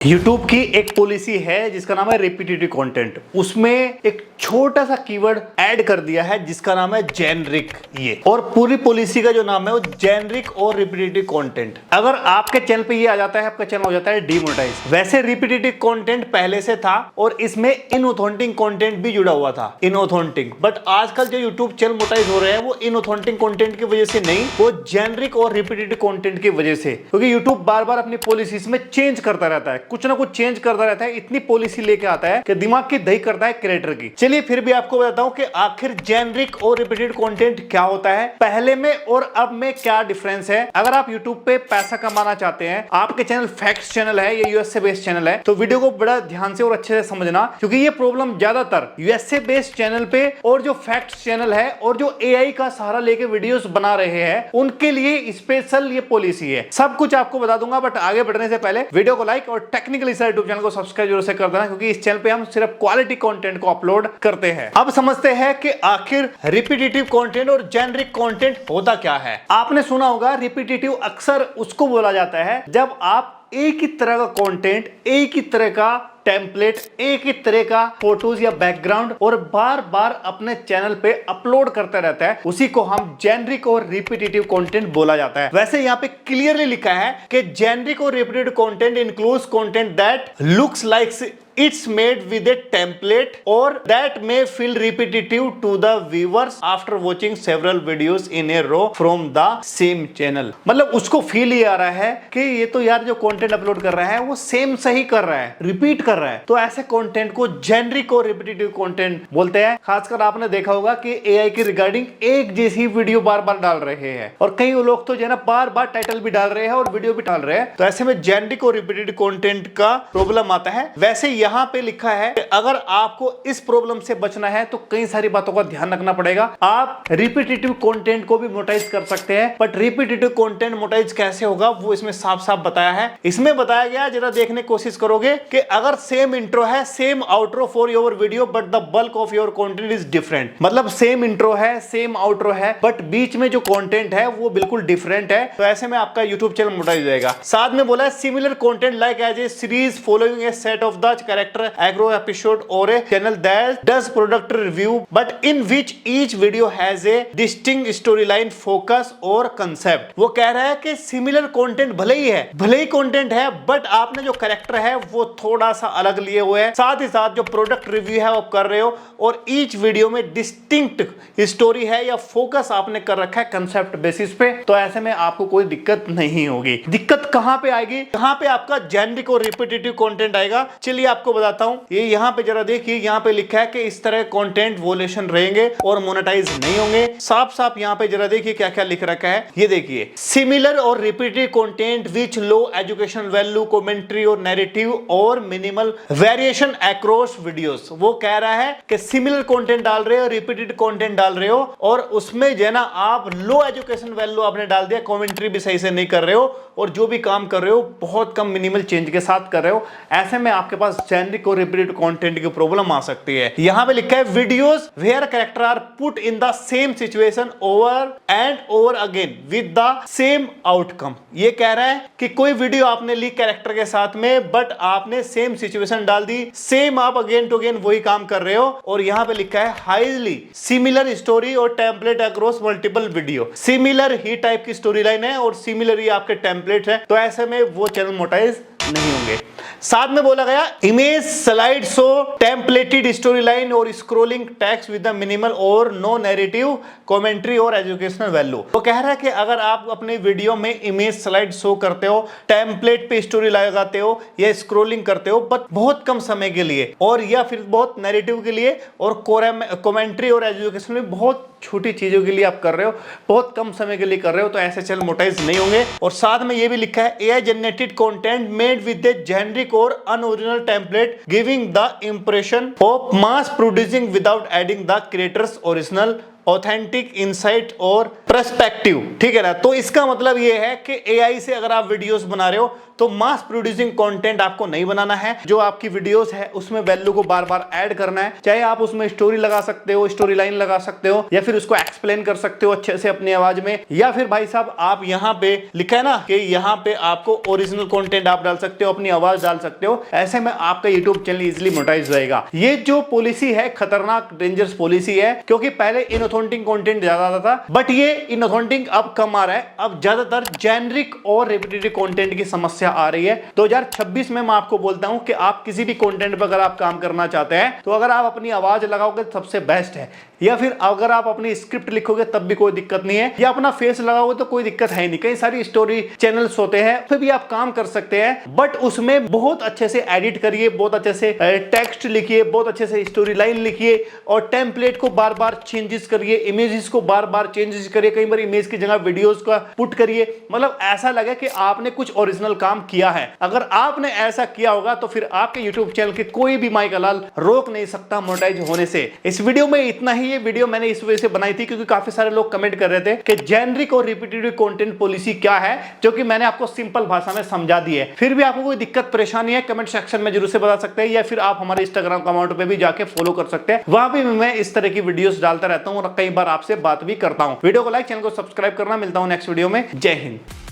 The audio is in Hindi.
YouTube की एक पॉलिसी है जिसका नाम है रिपीटेटिव कंटेंट। उसमें एक छोटा सा कीवर्ड ऐड कर दिया है जिसका नाम है जेनरिक। ये और पूरी पॉलिसी का जो नाम है वो जेनरिक और रिपीटेटिव कंटेंट। अगर आपके चैनल पे ये आ जाता है आपका चैनल हो जाता है डिमोनेटाइज। वैसे रिपीटेटिव कंटेंट पहले से था और इसमें इनऑथेंटिक कंटेंट भी जुड़ा हुआ था, इनऑथेंटिक। बट आजकल जो यूट्यूब चैनल मोनेटाइज हो रहे हैं वो इनऑथेंटिक कंटेंट की वजह से नहीं, वो जेनरिक और रिपीटेटिव कंटेंट की वजह से, क्योंकि यूट्यूब बार बार अपनी पॉलिसीज में चेंज करता रहता है, कुछ ना कुछ चेंज करता रहता है। इतनी पॉलिसी लेके आता है कि दिमाग की दही करता है क्रिएटर की। चलिए फिर भी आपको बताता हूं कि आखिर जेनरिक और रिपीटेड कंटेंट क्या होता है, पहले में और अब में क्या डिफरेंस है। अगर आप यूट्यूब पे पैसा कमाना चाहते हैं, आपके चैनल फैक्ट्स चैनल है या यूएसए बेस्ड चैनल है, तो वीडियो को बड़ा ध्यान से और अच्छे से समझना, क्योंकि ये प्रॉब्लम ज्यादातर यूएसए बेस्ड चैनल पे और जो फैक्ट्स चैनल है और जो एआई का सहारा लेके वीडियोस बना रहे हैं उनके लिए स्पेशल ये पॉलिसी है। सब कुछ आपको बता दूंगा, बट आगे बढ़ने से पहले वीडियो को लाइक और टेक्निकली यूट्यूब चैनल को सब्सक्राइब जरूर से कर देना, क्योंकि इस चैनल पे हम सिर्फ क्वालिटी कंटेंट को अपलोड करते हैं। अब समझते हैं कि आखिर रिपीटेटिव कंटेंट और जेनरिक कंटेंट होता क्या है। आपने सुना होगा रिपीटेटिव अक्सर उसको बोला जाता है जब आप एक ही तरह का कंटेंट, एक ही तरह का टेम्पलेट, एक ही तरह का फोटोज या बैकग्राउंड और बार बार अपने चैनल पे अपलोड करते रहता है, उसी को हम जेनरिक और रिपीटेटिव कंटेंट बोला जाता है। वैसे यहाँ पे क्लियरली लिखा है कि जेनरिक और repetitive content includes content that looks like it's made with a template or that may feel repetitive to the viewers after watching several videos in a row from the same channel। मतलब उसको फील ही आ रहा है कि ये तो यार जो कंटेंट अपलोड कर रहा है वो सेम सही कर रहा है, रिपीट कर रहा है। तो ऐसे कंटेंट को जेनरिक और रिपीटेटिव कंटेंट बोलते हैं। खासकर आपने देखा होगा कि एआई की रिगार्डिंग एक जैसी वीडियो बार बार डाल रहे हैं और कई लोग तो जो है ना बार बार टाइटल भी डाल रहे हैं और वीडियो भी डाल रहे हैं। तो ऐसे में जेनरिक और रिपीटेटिव कंटेंट का प्रॉब्लम आता है। वैसे यहां पे लिखा है कि अगर आपको इस प्रॉब्लम से बचना है तो कई सारी बातों का ध्यान रखना पड़ेगा। आप रिपीटेटिव कंटेंट को भी मोनेटाइज कर सकते हैं, बट रिपीटेटिव कंटेंट मोनेटाइज कैसे होगा वो इसमें साफ साफ बताया है। इसमें बताया गया, जरा देखने की कोशिश करोगे कि अगर सेम इंट्रो है, same outro for your video but the bulk of your content is different. मतलब सेम इंट्रो है, सेम आउट्रो है, बट बीच में जो कंटेंट है वो बिल्कुल डिफरेंट है, तो ऐसे में आपका यूट्यूब चैनल मोनेटाइज हो जाएगा। साथ में बोला है similar content like as a series following a set of the character agro episode or a channel that does product review but in which each video has a distinct storyline focus or concept। वो कह रहा है कि सिमिलर कंटेंट भले ही कंटेंट है, बट आपने जो कैरेक्टर है वो थोड़ा सा अलग लिए हुए है, साथ ही साथ जो प्रोडक्ट रिव्यू है वो कर रहे हो और ईच वीडियो में डिस्टिंक्ट स्टोरी है या फोकस आपने कर रखा है कंसेप्ट बेसिस पे। तो ऐसे में आपको कोई दिक्कत नहीं होगी। दिक्कत कहां पे आएगी, कहां पे आपका जेनरिक और रिपीटेटिव कंटेंट आएगा, चलिए आपको बताता हूं। ये यहां पे जरा देखिए, यहां पे लिखा है कि इस तरह कंटेंट वोलेशन रहेंगे और मोनेटाइज नहीं होंगे। साफ साफ यहां पे जरा देखिए क्या क्या लिख रखा है। ये देखिए, सिमिलर और repeated content which low educational value, commentary और नैरेटिव और मिनिमल वेरिएशन अक्रॉस वीडियोस। वो कह रहा है कि सिमिलर कंटेंट डाल रहे हो, रिपीटेड कंटेंट डाल रहे हो और उसमें जो है ना आप लो एजुकेशन वैल्यू आपने डाल दिया, कमेंट्री भी सही से नहीं कर रहे हो और जो भी काम कर रहे हो बहुत कम मिनिमल चेंज के साथ कर रहे हो। ऐसे में आपके पास जेनरिक और रिपीटेड कंटेंट की प्रॉब्लम आ सकती है। यहां पे लिखा है videos where characters are put in the same situation over and over again with the same outcome. ये कह रहा है कि कोई वीडियो आपने ली कैरेक्टर के साथ में, बट आपने सेम सिचुएशन डाल दी, सेम आप अगेन टू अगेन वही काम कर रहे हो। और यहां पे लिखा है हाईली सिमिलर स्टोरी और template across multiple video. Similar ही टाइप की स्टोरी लाइन है और सिमिलर ही आपके टेम्पलेट है, तो ऐसे में वो चैनल मोनेटाइज नहीं होंगे। साथ में बोला गया image slide show templated story line और scrolling text with the minimal और नो नैरेटिव, कमेंट्री और एजुकेशनल वैल्यू। वो कह रहा है कि अगर आप अपने वीडियो में इमेज स्लाइड शो करते हो, टेम्पलेट पे स्टोरी लगाते हो या स्क्रोलिंग करते हो बट बहुत कम समय के लिए, और या फिर बहुत नैरेटिव के लिए और कमेंट्री और एजुकेशन में बहुत छोटी चीजों के लिए आप कर रहे हो, बहुत कम समय के लिए कर रहे हो, तो ऐसे चैनल मोनेटाइज नहीं होंगे। और साथ में ये भी लिखा है AI generated content made with the generic और unoriginal template giving the impression of mass producing without adding the creators original authentic insight और पर्सपेक्टिव। ठीक है ना। तो इसका मतलब ये है कि एआई से अगर आप वीडियोस बना रहे हो तो मास प्रोड्यूसिंग कंटेंट आपको नहीं बनाना है। जो आपकी वीडियोस है उसमें वैल्यू को बार बार ऐड करना है, चाहे आप उसमें स्टोरी लगा सकते हो, स्टोरी लाइन लगा सकते हो, या फिर उसको एक्सप्लेन कर सकते हो अच्छे से अपनी आवाज में, या फिर भाई साहब आप यहाँ पे लिखा है ना कि यहाँ पे आपको ओरिजिनल कंटेंट आप डाल सकते हो, अपनी आवाज डाल सकते हो। ऐसे में आपका यूट्यूब चैनल इजीली मोनेटाइज हो जाएगा। ये जो पॉलिसी है खतरनाक डेंजरस पॉलिसी है, क्योंकि पहले इनऑथेंटिक कंटेंट ज्यादा आता था, बट ये इनऑथेंटिक अब कम आ रहा है। अब ज्यादातर जेनरिक और रिपीटेटिव कंटेंट की समस्या आ रही है। 2026 में मैं आपको बोलता हूं कि आप किसी भी कंटेंट पर अगर आप काम करना चाहते हैं तो अगर आप अपनी आवाज लगाओगे तो सबसे बेस्ट है, या फिर अगर आप अपनी स्क्रिप्ट लिखोगे तब भी कोई दिक्कत नहीं है, या अपना फेस लगाओगे तो कोई दिक्कत है नहीं। कई सारी स्टोरी चैनल्स होते हैं फिर भी आप काम कर सकते हैं, बट उसमें बहुत अच्छे से एडिट करिए, बहुत अच्छे से टेक्स्ट लिखिए, बहुत अच्छे से स्टोरी लाइन लिखिए, और टेम्पलेट को बार बार चेंजेस करिए, इमेजेस को बार बार चेंजेस करिए, कई बार इमेज की जगह वीडियोस का पुट करिए, मतलब ऐसा लगे कि आपने कुछ ओरिजिनल काम किया है। अगर आपने ऐसा किया होगा तो फिर आपके यूट्यूब चैनल के कोई भी माइक हलाल रोक नहीं सकता मोनेटाइज होने से। इस वीडियो में इतना ही। ये वीडियो मैंने इस वजह से बनाई थी क्योंकि काफी सारे लोग कमेंट कर रहे थे कि जेनरिक और रिपीटेटिव कंटेंट पॉलिसी क्या है, जो कि मैंने आपको सिंपल भाषा में समझा दी है। फिर भी आपको कोई दिक्कत परेशानी है कमेंट सेक्शन में जरूर से बता सकते हैं, या फिर आप हमारे इंस्टाग्राम अकाउंट पे भी जाके फॉलो कर सकते हैं। वहां भी मैं इस तरह की वीडियोस डालता रहता हूं और कई बार आपसे बात भी करता हूं। वीडियो को लाइक, चैनल को सब्सक्राइब करना। मिलता हूं नेक्स्ट वीडियो में। जय हिंद।